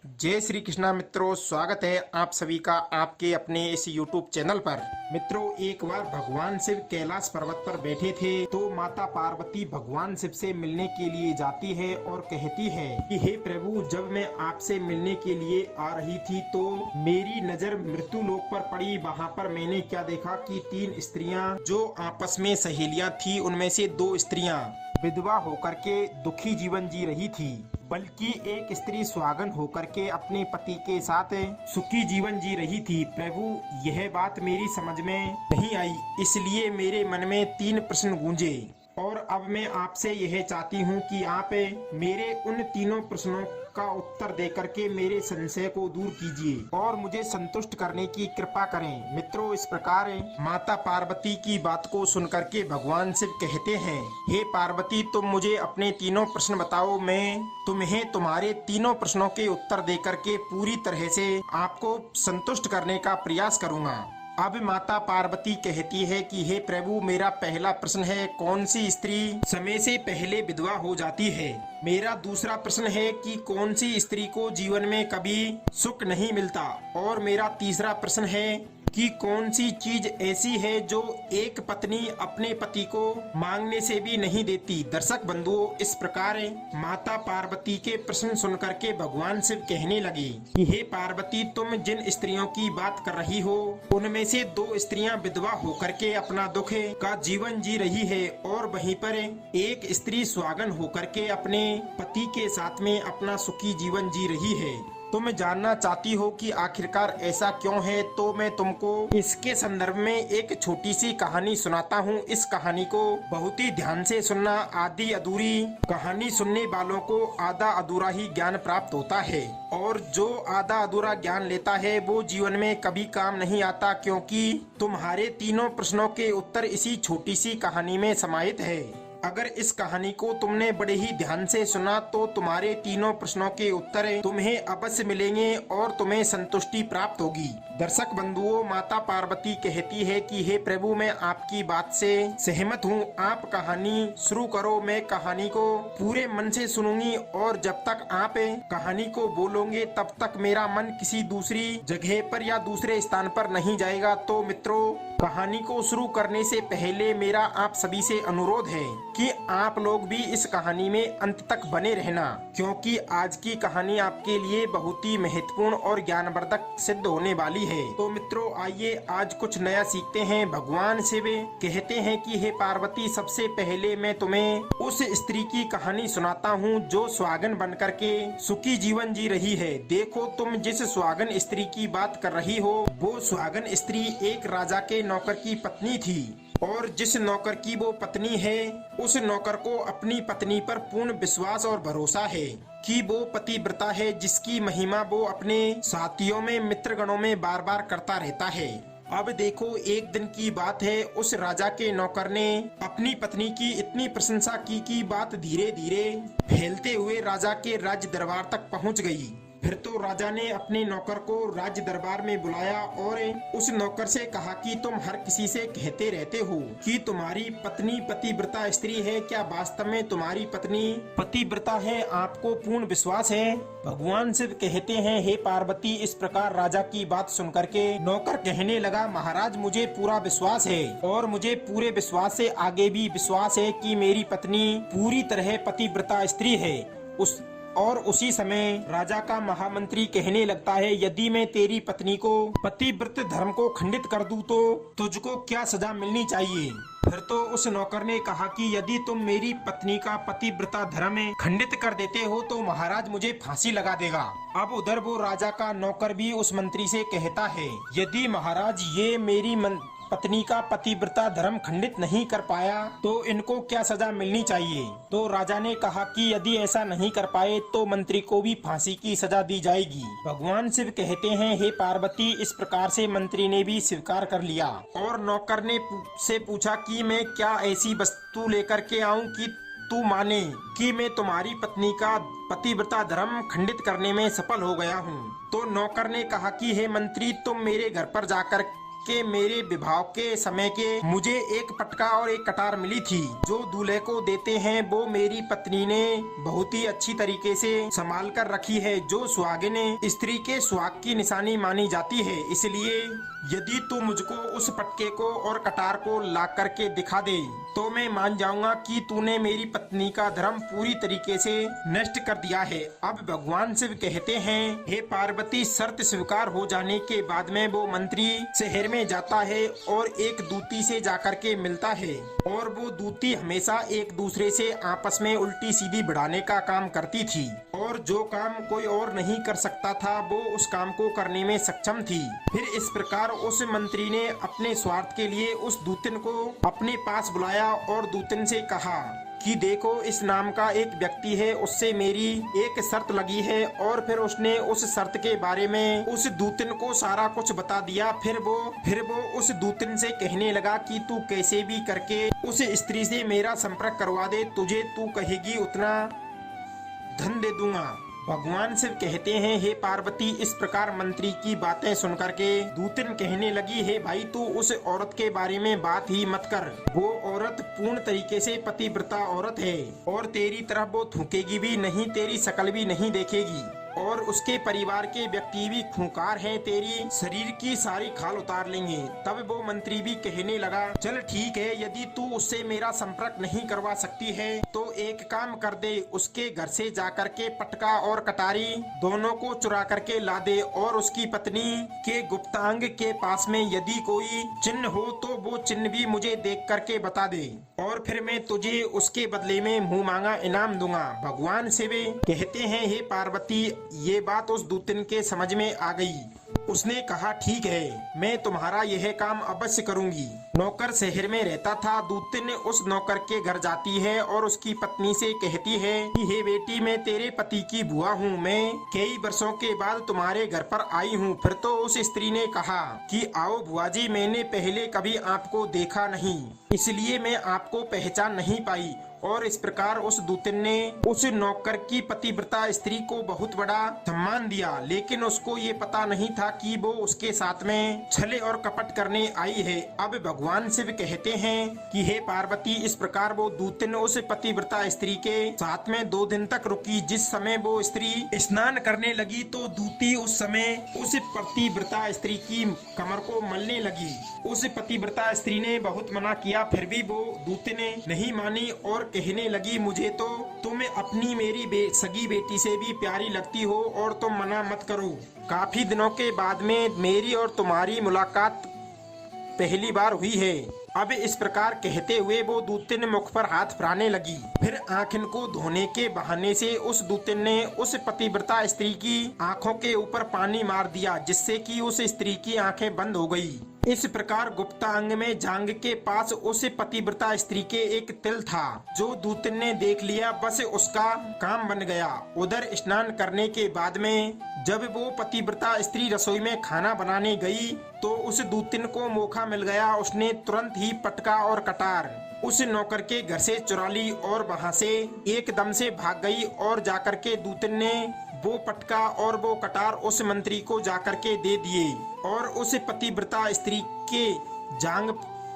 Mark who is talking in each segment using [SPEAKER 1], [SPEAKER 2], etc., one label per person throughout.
[SPEAKER 1] जय श्री कृष्णा मित्रों, स्वागत है आप सभी का आपके अपने इस YouTube चैनल पर। मित्रों, एक बार भगवान शिव कैलाश पर्वत पर बैठे थे तो माता पार्वती भगवान शिव से मिलने के लिए जाती है और कहती है कि हे प्रभु, जब मैं आपसे मिलने के लिए आ रही थी तो मेरी नजर मृत्यु लोक पर पड़ी। वहाँ पर मैंने क्या देखा कि 3 स्त्रियाँ जो आपस में सहेलियाँ थी, उनमें से 2 स्त्रियाँ विधवा होकर के दुखी जीवन जी रही थी, बल्कि एक स्त्री सुहागन होकर के अपने पति के साथ सुखी जीवन जी रही थी। प्रभु, यह बात मेरी समझ में नहीं आई, इसलिए मेरे मन में 3 प्रश्न गूंजे और अब मैं आपसे यह चाहती हूँ कि आप मेरे उन तीनों प्रश्नों का उत्तर देकर के मेरे संशय को दूर कीजिए और मुझे संतुष्ट करने की कृपा करें। मित्रों, इस प्रकार माता पार्वती की बात को सुनकर के भगवान शिव कहते हैं, हे पार्वती, तुम मुझे अपने तीनों प्रश्न बताओ, मैं तुम्हें तुम्हारे तीनों प्रश्नों के उत्तर देकर के पूरी तरह से आपको संतुष्ट करने का प्रयास करूंगा। अब माता पार्वती कहती है कि हे प्रभु, मेरा पहला प्रश्न है, कौन सी स्त्री समय से पहले विधवा हो जाती है। मेरा दूसरा प्रश्न है कि कौन सी स्त्री को जीवन में कभी सुख नहीं मिलता। और मेरा तीसरा प्रश्न है कि कौन सी चीज ऐसी है जो एक पत्नी अपने पति को मांगने से भी नहीं देती। दर्शक बंधुओं, इस प्रकार माता पार्वती के प्रश्न सुनकर के भगवान शिव कहने लगे कि हे पार्वती, तुम जिन स्त्रियों की बात कर रही हो उनमें से 2 स्त्रियां विधवा होकर के अपना दुख का जीवन जी रही है और वहीं पर एक स्त्री सुहागन होकर के अपने पति के साथ में अपना सुखी जीवन जी रही है। तुम जानना चाहती हो कि आखिरकार ऐसा क्यों है, तो मैं तुमको इसके संदर्भ में एक छोटी सी कहानी सुनाता हूँ। इस कहानी को बहुत ही ध्यान से सुनना। आधी अधूरी कहानी सुनने वालों को आधा अधूरा ही ज्ञान प्राप्त होता है और जो आधा अधूरा ज्ञान लेता है वो जीवन में कभी काम नहीं आता, क्योंकि तुम्हारे तीनों प्रश्नों के उत्तर इसी छोटी सी कहानी में समाहित है। अगर इस कहानी को तुमने बड़े ही ध्यान से सुना तो तुम्हारे तीनों प्रश्नों के उत्तर तुम्हें अवश्य मिलेंगे और तुम्हें संतुष्टि प्राप्त होगी। दर्शक बंधुओं, माता पार्वती कहती है कि हे प्रभु, मैं आपकी बात से सहमत हूँ, आप कहानी शुरू करो। मैं कहानी को पूरे मन से सुनूंगी और जब तक आप कहानी को बोलोगे तब तक मेरा मन किसी दूसरी जगह पर या दूसरे स्थान पर नहीं जाएगा। तो मित्रों, कहानी को शुरू करने से पहले मेरा आप सभी से अनुरोध है कि आप लोग भी इस कहानी में अंत तक बने रहना, क्योंकि आज की कहानी आपके लिए बहुत ही महत्वपूर्ण और ज्ञानवर्धक सिद्ध होने वाली है। तो मित्रों, आइए आज कुछ नया सीखते हैं। भगवान शिव कहते हैं कि हे पार्वती, सबसे पहले मैं तुम्हें उस स्त्री की कहानी सुनाता हूँ जो सुहागन बनकर के सुखी जीवन जी रही है। देखो, तुम जिस सुहागन स्त्री की बात कर रही हो वो सुहागन स्त्री एक राजा के नौकर की पत्नी थी और जिस नौकर की वो पत्नी है उस नौकर को अपनी पत्नी पर पूर्ण विश्वास और भरोसा है कि वो पतिव्रता है, जिसकी महिमा वो अपने साथियों में मित्रगणों में बार बार करता रहता है। अब देखो, एक दिन की बात है, उस राजा के नौकर ने अपनी पत्नी की इतनी प्रशंसा की कि बात धीरे धीरे फैलते हुए राजा के राज्य दरबार तक पहुंच गई। फिर तो राजा ने अपने नौकर को राज्य दरबार में बुलाया और उस नौकर से कहा कि तुम हर किसी से कहते रहते हो कि तुम्हारी पत्नी पतिव्रता स्त्री है, क्या वास्तव में तुम्हारी पत्नी पतिव्रता है? आपको पूर्ण विश्वास है? भगवान शिव कहते हैं, हे पार्वती, इस प्रकार राजा की बात सुनकर के नौकर कहने लगा, महाराज, मुझे पूरा विश्वास है और मुझे पूरे विश्वास से आगे भी विश्वास है कि मेरी पत्नी पूरी तरह पतिव्रता स्त्री है। उसी समय राजा का महामंत्री कहने लगता है, यदि मैं तेरी पत्नी को पतिव्रत धर्म को खंडित कर दूं तो तुझको क्या सजा मिलनी चाहिए? फिर तो उस नौकर ने कहा कि यदि तुम मेरी पत्नी का पतिव्रता धर्म खंडित कर देते हो तो महाराज मुझे फांसी लगा देगा। अब उधर वो राजा का नौकर भी उस मंत्री से कहता है, यदि महाराज ये मेरी पत्नी का पतिव्रता धर्म खंडित नहीं कर पाया तो इनको क्या सजा मिलनी चाहिए? तो राजा ने कहा कि यदि ऐसा नहीं कर पाए तो मंत्री को भी फांसी की सजा दी जाएगी। भगवान शिव कहते हैं, हे पार्वती, इस प्रकार से मंत्री ने भी स्वीकार कर लिया और नौकर ने से पूछा कि मैं क्या ऐसी वस्तु लेकर के आऊं कि तू माने कि मैं तुम्हारी पत्नी का पतिव्रता धर्म खंडित करने में सफल हो गया हूँ। तो नौकर ने कहा कि हे मंत्री, तुम मेरे घर पर जाकर के मेरे विवाह के समय के मुझे एक पटका और एक कटार मिली थी, जो दूल्हे को देते हैं वो मेरी पत्नी ने बहुत ही अच्छी तरीके से संभाल कर रखी है, जो सुहागिन स्त्री के सुहाग की निशानी मानी जाती है। इसलिए यदि तू मुझको उस पटके को और कटार को ला करके दिखा दे तो मैं मान जाऊंगा कि तूने मेरी पत्नी का धर्म पूरी तरीके से नष्ट कर दिया है। अब भगवान शिव कहते हैं, हे पार्वती, शर्त स्वीकार हो जाने के बाद में वो मंत्री शहर में जाता है और एक दूती से जाकर के मिलता है, और वो दूती हमेशा एक दूसरे से आपस में उल्टी सीधी बढ़ाने का काम करती थी, और जो काम कोई और नहीं कर सकता था वो उस काम को करने में सक्षम थी। फिर इस प्रकार उस मंत्री ने अपने स्वार्थ के लिए उस दूतन को अपने पास बुलाया और दूतन से कहा कि देखो, इस नाम का एक व्यक्ति है, उससे मेरी एक शर्त लगी है। और फिर उसने उस शर्त के बारे में उस दूतन को सारा कुछ बता दिया। फिर वो उस दूतन से कहने लगा कि तू कैसे भी करके उस स्त्री से मेरा संपर्क करवा दे, तुझे तू कहेगी उतना धन दे दूंगा। भगवान शिव कहते हैं, हे पार्वती, इस प्रकार मंत्री की बातें सुनकर के दूतन कहने लगी, हे भाई, तू उस औरत के बारे में बात ही मत कर। वो औरत पूर्ण तरीके से पतिव्रता औरत है और तेरी तरफ वो थूकेगी भी नहीं, तेरी शकल भी नहीं देखेगी, और उसके परिवार के व्यक्ति भी खूंखार हैं, तेरी शरीर की सारी खाल उतार लेंगे। तब वो मंत्री भी कहने लगा, चल ठीक है, यदि तू उससे मेरा संपर्क नहीं करवा सकती है तो एक काम कर दे, उसके घर से जाकर के पटका और कटारी दोनों को चुरा करके ला दे, और उसकी पत्नी के गुप्तांग के पास में यदि कोई चिन्ह हो तो वो चिन्ह भी मुझे देख करके बता दे, और फिर मैं तुझे उसके बदले में मुंह मांगा इनाम दूंगा। भगवान शिव कहते हैं, हे पार्वती, ये बात उस दूतन के समझ में आ गई। उसने कहा, ठीक है, मैं तुम्हारा यह काम अवश्य करूंगी। नौकर शहर में रहता था। दूतन उस नौकर के घर जाती है और उसकी पत्नी से कहती है कि हे बेटी, मैं तेरे पति की बुआ हूँ, मैं कई वर्षों के बाद तुम्हारे घर पर आई हूँ। फिर तो उस स्त्री ने कहा कि आओ बुआ जी, मैंने पहले कभी आपको देखा नहीं, इसलिए मैं आपको पहचान नहीं पाई। और इस प्रकार उस दूतन ने उस नौकर की पतिव्रता स्त्री को बहुत बड़ा सम्मान दिया, लेकिन उसको ये पता नहीं था कि वो उसके साथ में छले और कपट करने आई है। अब भगवान शिव कहते हैं कि हे पार्वती, इस प्रकार वो दूतन उस पतिव्रता स्त्री के साथ में 2 दिन तक रुकी। जिस समय वो स्त्री स्नान करने लगी तो दूती उस समय उस पतिव्रता स्त्री की कमर को मलने लगी। उस पतिव्रता स्त्री ने बहुत मना किया, फिर भी वो दूत ने नहीं मानी और कहने लगी, मुझे तो तुम अपनी मेरी सगी बेटी से भी प्यारी लगती हो और तुम मना मत करो। काफी दिनों के बाद में मेरी और तुम्हारी मुलाकात पहली बार हुई है। अब इस प्रकार कहते हुए वो दूतन मुख पर हाथ फिराने लगी। फिर आँखन को धोने के बहाने से उस दूतन ने उस पतिव्रता स्त्री की आँखों के ऊपर पानी मार दिया, जिससे कि उस स्त्री की आँखें बंद हो गई। इस प्रकार गुप्तांग में जांग के पास उस पतिव्रता स्त्री के एक तिल था, जो दूतन ने देख लिया। बस उसका काम बन गया। उधर स्नान करने के बाद में जब वो पतिव्रता स्त्री रसोई में खाना बनाने गई तो उस दूतन को मौका मिल गया। उसने तुरंत ही पटका और कटार उस नौकर के घर से चुरा ली और वहाँ से एकदम से भाग गई। और जाकर के दूतन ने वो पटका और वो कटार उस मंत्री को जाकर के दे दिए और उस पतिव्रता स्त्री के जांग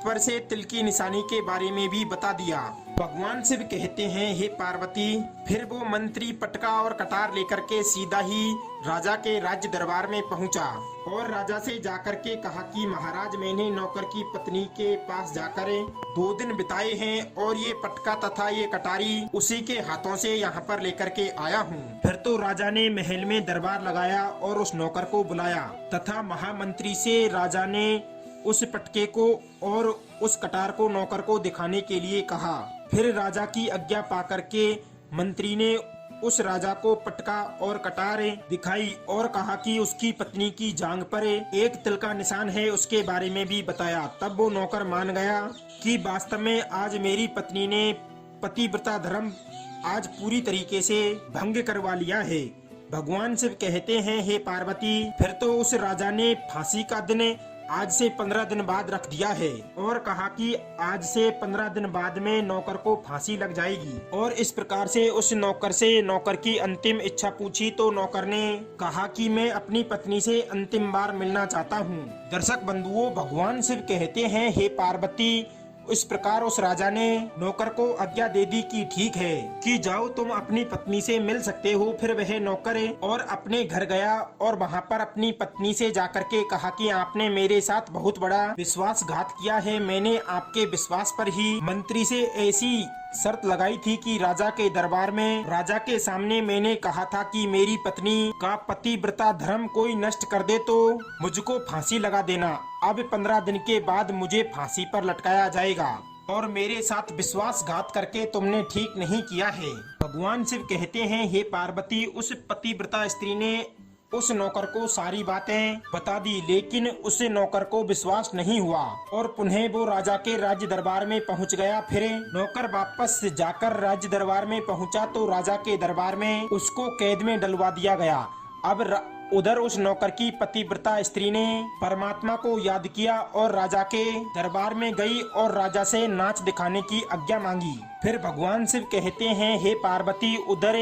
[SPEAKER 1] पर से तिल की निशानी के बारे में भी बता दिया। भगवान शिव कहते हैं, हे पार्वती, फिर वो मंत्री पटका और कटार लेकर के सीधा ही राजा के राज्य दरबार में पहुंचा और राजा से जाकर के कहा कि महाराज, मैंने नौकर की पत्नी के पास जाकर 2 दिन बिताए हैं और ये पटका तथा ये कटारी उसी के हाथों से यहाँ पर लेकर के आया हूँ। फिर तो राजा ने महल में दरबार लगाया और उस नौकर को बुलाया तथा महामंत्री से राजा ने उस पटके को और उस कटार को नौकर को दिखाने के लिए कहा। फिर राजा की आज्ञा पाकर के मंत्री ने उस राजा को पटका और कटार दिखाई और कहा कि उसकी पत्नी की जांघ पर एक तिल का निशान है, उसके बारे में भी बताया। तब वो नौकर मान गया कि वास्तव में आज मेरी पत्नी ने पतिव्रता धर्म आज पूरी तरीके से भंग करवा लिया है। भगवान शिव कहते हैं, हे पार्वती, फिर तो उस राजा ने फांसी का दिन आज से 15 दिन बाद रख दिया है और कहा कि आज से 15 दिन बाद में नौकर को फांसी लग जाएगी। और इस प्रकार से उस नौकर से नौकर की अंतिम इच्छा पूछी तो नौकर ने कहा कि मैं अपनी पत्नी से अंतिम बार मिलना चाहता हूँ। दर्शक बंधुओं, भगवान शिव कहते हैं, हे पार्वती, इस प्रकार उस राजा ने नौकर को आज्ञा दे दी कि ठीक है कि जाओ, तुम अपनी पत्नी से मिल सकते हो। फिर वह नौकर और अपने घर गया और वहाँ पर अपनी पत्नी से जाकर के कहा कि आपने मेरे साथ बहुत बड़ा विश्वासघात किया है। मैंने आपके विश्वास पर ही मंत्री से ऐसी शर्त लगाई थी कि राजा के दरबार में, राजा के सामने मैंने कहा था कि मेरी पत्नी का पतिव्रता धर्म कोई नष्ट कर दे तो मुझको फांसी लगा देना। अब 15 दिन के बाद मुझे फांसी पर लटकाया जाएगा और मेरे साथ विश्वासघात करके तुमने ठीक नहीं किया है। भगवान शिव कहते हैं, हे पार्वती, उस पतिव्रता स्त्री ने उस नौकर को सारी बातें बता दी, लेकिन उस नौकर को विश्वास नहीं हुआ और पुनः वो राजा के राज्य दरबार में पहुंच गया। फिर नौकर वापस जाकर राज्य दरबार में पहुंचा तो राजा के दरबार में उसको कैद में डलवा दिया गया। अब उधर उस नौकर की पतिव्रता स्त्री ने परमात्मा को याद किया और राजा के दरबार में गई और राजा से नाच दिखाने की आज्ञा मांगी। फिर भगवान शिव कहते हैं, हे पार्वती, उधर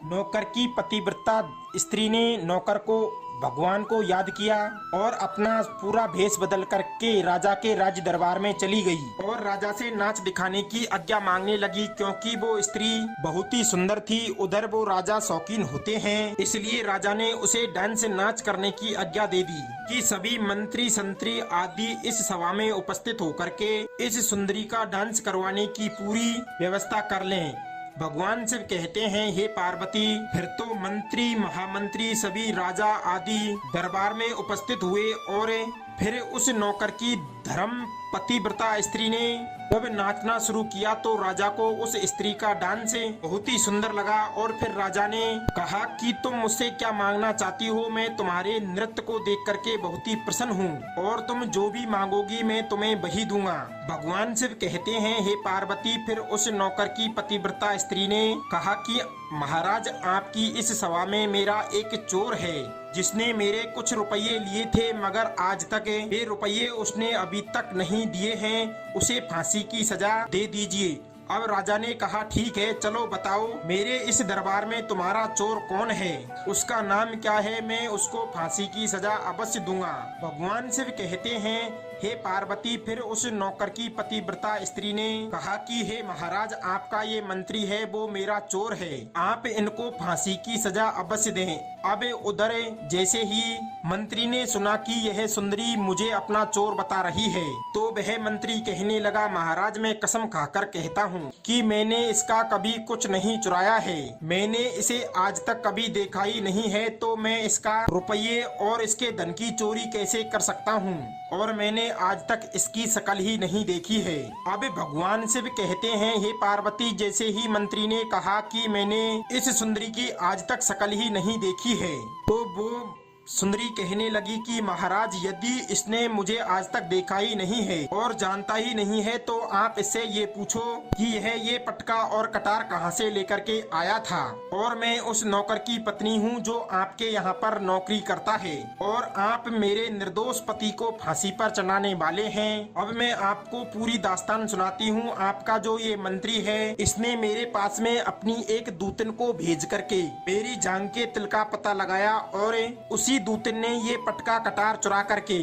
[SPEAKER 1] नौकर की पतिव्रता स्त्री ने नौकर को भगवान को याद किया और अपना पूरा भेष बदल करके राजा के राज्य दरबार में चली गई और राजा से नाच दिखाने की आज्ञा मांगने लगी, क्योंकि वो स्त्री बहुत ही सुंदर थी। उधर वो राजा शौकीन होते हैं, इसलिए राजा ने उसे डांस नाच करने की आज्ञा दे दी कि सभी मंत्री संतरी आदि इस सभा में उपस्थित होकर के इस सुंदरी का डांस करवाने की पूरी व्यवस्था कर लें। भगवान शिव कहते हैं, हे पार्वती, फिर तो मंत्री महामंत्री सभी राजा आदि दरबार में उपस्थित हुए और फिर उस नौकर की धर्म पतिव्रता स्त्री ने जब नाचना शुरू किया तो राजा को उस स्त्री का डांस बहुत ही सुंदर लगा और फिर राजा ने कहा कि तुम मुझसे क्या मांगना चाहती हो, मैं तुम्हारे नृत्य को देख करके बहुत ही प्रसन्न हूँ और तुम जो भी मांगोगी मैं तुम्हें वही दूंगा। भगवान शिव कहते हैं, हे पार्वती, फिर उस नौकर की पतिव्रता स्त्री ने कहा कि महाराज, आपकी इस सभा में मेरा एक चोर है जिसने मेरे कुछ रुपये लिए थे, मगर आज तक ये रुपये उसने अभी तक नहीं दिए हैं, उसे फांसी की सजा दे दीजिए। अब राजा ने कहा, ठीक है, चलो बताओ मेरे इस दरबार में तुम्हारा चोर कौन है, उसका नाम क्या है, मैं उसको फांसी की सजा अवश्य दूंगा। भगवान शिव कहते हैं, हे पार्वती, फिर उस नौकर की पतिव्रता स्त्री ने कहा कि हे महाराज, आपका ये मंत्री है वो मेरा चोर है, आप इनको फांसी की सजा अवश्य दें। अब उधर जैसे ही मंत्री ने सुना कि यह सुंदरी मुझे अपना चोर बता रही है तो वह मंत्री कहने लगा, महाराज, मैं कसम खाकर कहता हूँ कि मैंने इसका कभी कुछ नहीं चुराया है, मैंने इसे आज तक कभी देखा ही नहीं है, तो मैं इसका रुपये और इसके धन की चोरी कैसे कर सकता हूँ, और मैंने आज तक इसकी शकल ही नहीं देखी है। अब भगवान शिव कहते हैं, हे पार्वती, जैसे ही मंत्री ने कहा कि मैंने इस सुंदरी की आज तक शकल ही नहीं देखी है, तो वो सुंदरी कहने लगी कि महाराज, यदि इसने मुझे आज तक देखा ही नहीं है और जानता ही नहीं है तो आप इससे ये पूछो कि यह ये पटका और कटार कहाँ से लेकर के आया था, और मैं उस नौकर की पत्नी हूँ जो आपके यहाँ पर नौकरी करता है और आप मेरे निर्दोष पति को फांसी पर चढ़ाने वाले हैं। अब मैं आपको पूरी दास्तान सुनाती हूँ। आपका जो ये मंत्री है, इसने मेरे पास में अपनी एक दूतन को भेज करके मेरी जांग के तिल का पता लगाया और उसी दूतन ने ये पटका कटार चुरा करके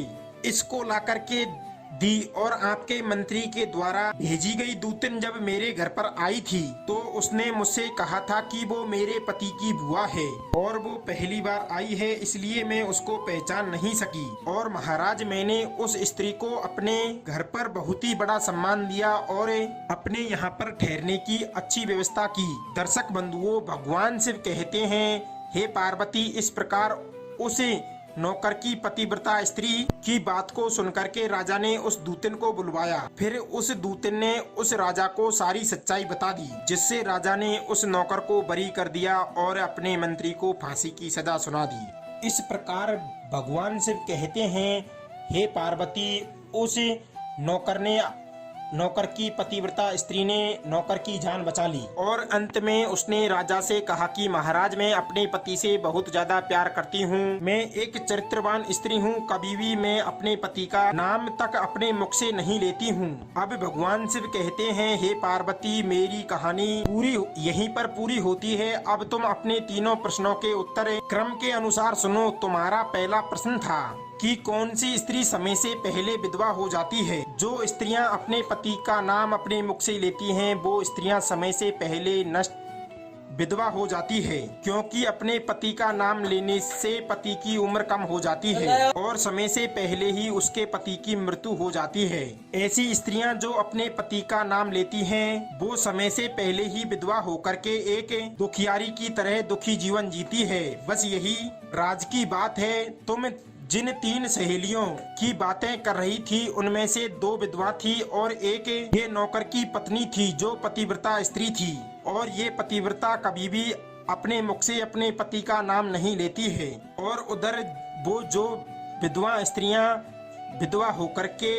[SPEAKER 1] इसको ला करके दी, और आपके मंत्री के द्वारा भेजी गई दूतन जब मेरे घर पर आई थी तो उसने मुझसे कहा था कि वो मेरे पति की बुआ है और वो पहली बार आई है, इसलिए मैं उसको पहचान नहीं सकी। और महाराज, मैंने उस स्त्री को अपने घर पर बहुत ही बड़ा सम्मान दिया और अपने यहाँ पर ठहरने की अच्छी व्यवस्था की। दर्शक बंधुओं, भगवान शिव कहते हैं, हे पार्वती, इस प्रकार उस नौकर की पतिव्रता स्त्री की बात को सुनकर के राजा ने उस दूतन को बुलवाया। फिर उस दूतन ने उस राजा को सारी सच्चाई बता दी, जिससे राजा ने उस नौकर को बरी कर दिया और अपने मंत्री को फांसी की सजा सुना दी। इस प्रकार भगवान शिव कहते हैं, हे पार्वती, उस नौकर ने नौकर की पतिव्रता स्त्री ने नौकर की जान बचा ली और अंत में उसने राजा से कहा कि महाराज, मैं अपने पति से बहुत ज्यादा प्यार करती हूँ, मैं एक चरित्रवान स्त्री हूँ, कभी भी मैं अपने पति का नाम तक अपने मुख से नहीं लेती हूँ। अब भगवान शिव कहते हैं, हे पार्वती, मेरी कहानी पूरी यहीं पर पूरी होती है। अब तुम अपने तीनों प्रश्नों के उत्तर क्रम के अनुसार सुनो। तुम्हारा पहला प्रश्न था कि कौन सी स्त्री समय से पहले विधवा हो जाती है। जो स्त्रियां अपने पति का नाम अपने मुख से लेती हैं, वो स्त्रियां समय से पहले नष्ट विधवा हो जाती है, क्योंकि अपने पति का नाम लेने से पति की उम्र कम हो जाती है और समय से पहले ही उसके पति की मृत्यु हो जाती है। ऐसी स्त्रियां जो अपने पति का नाम लेती हैं, वो समय से पहले ही विधवा होकर के एक दुखियारी की तरह दुखी जीवन जीती है। बस यही राज की बात है। तुम जिन 3 सहेलियों की बातें कर रही थी, उनमें से 2 विधवा थी और एक ये नौकर की पत्नी थी जो पतिव्रता स्त्री थी। और ये पतिव्रता कभी भी अपने मुख से अपने पति का नाम नहीं लेती है। और उधर वो जो विधवा स्त्रियां विधवा होकर के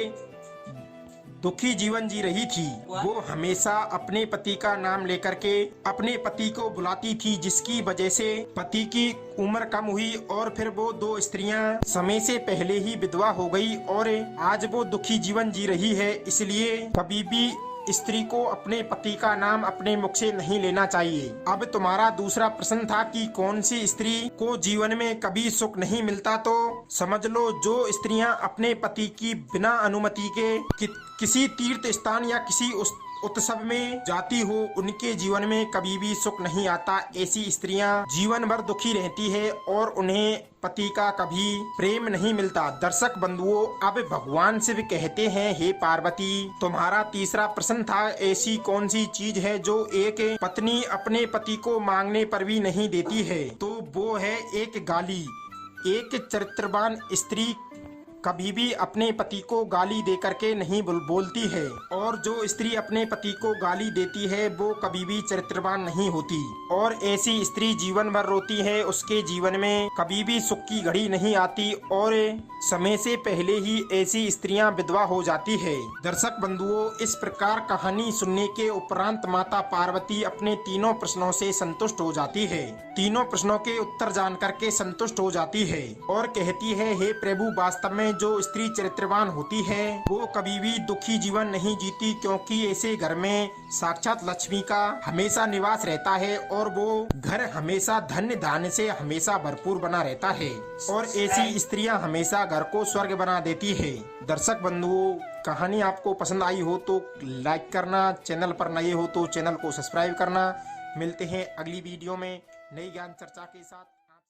[SPEAKER 1] दुखी जीवन जी रही थी, वो हमेशा अपने पति का नाम लेकर के अपने पति को बुलाती थी, जिसकी वजह से पति की उम्र कम हुई और फिर वो 2 स्त्रियां समय से पहले ही विधवा हो गई और आज वो दुखी जीवन जी रही है। इसलिए कभी भी स्त्री को अपने पति का नाम अपने मुख से नहीं लेना चाहिए। अब तुम्हारा दूसरा प्रश्न था कि कौन सी स्त्री को जीवन में कभी सुख नहीं मिलता, तो समझ लो जो स्त्रियां अपने पति की बिना अनुमति के किसी तीर्थ स्थान या किसी उत्सव में जाती हो, उनके जीवन में कभी भी सुख नहीं आता। ऐसी स्त्रियां जीवन भर दुखी रहती है और उन्हें पति का कभी प्रेम नहीं मिलता। दर्शक बंधुओं, अब भगवान शिव कहते हैं, हे पार्वती, तुम्हारा तीसरा प्रश्न था, ऐसी कौन सी चीज है जो एक पत्नी अपने पति को मांगने पर भी नहीं देती है? तो वो है एक गाली। एक चरित्रवान स्त्री कभी भी अपने पति को गाली दे करके नहीं बोलती है और जो स्त्री अपने पति को गाली देती है वो कभी भी चरित्रवान नहीं होती और ऐसी स्त्री जीवन भर रोती है। उसके जीवन में कभी भी सुख की घड़ी नहीं आती और समय से पहले ही ऐसी स्त्रियां विधवा हो जाती है। दर्शक बंधुओं, इस प्रकार कहानी सुनने के उपरांत माता पार्वती अपने तीनों प्रश्नों से संतुष्ट हो जाती है। तीनों प्रश्नों के उत्तर जान करके संतुष्ट हो जाती है और कहती है, हे प्रभु, वास्तव में जो स्त्री चरित्रवान होती है वो कभी भी दुखी जीवन नहीं जीती, क्योंकि ऐसे घर में साक्षात लक्ष्मी का हमेशा निवास रहता है और वो घर हमेशा धन्य धान्य से हमेशा भरपूर बना रहता है और ऐसी स्त्रियां हमेशा घर को स्वर्ग बना देती है। दर्शक बंधुओं, कहानी आपको पसंद आई हो तो लाइक करना, चैनल पर नए हो तो चैनल को सब्सक्राइब करना। मिलते हैं अगली वीडियो में नई ज्ञान चर्चा के साथ।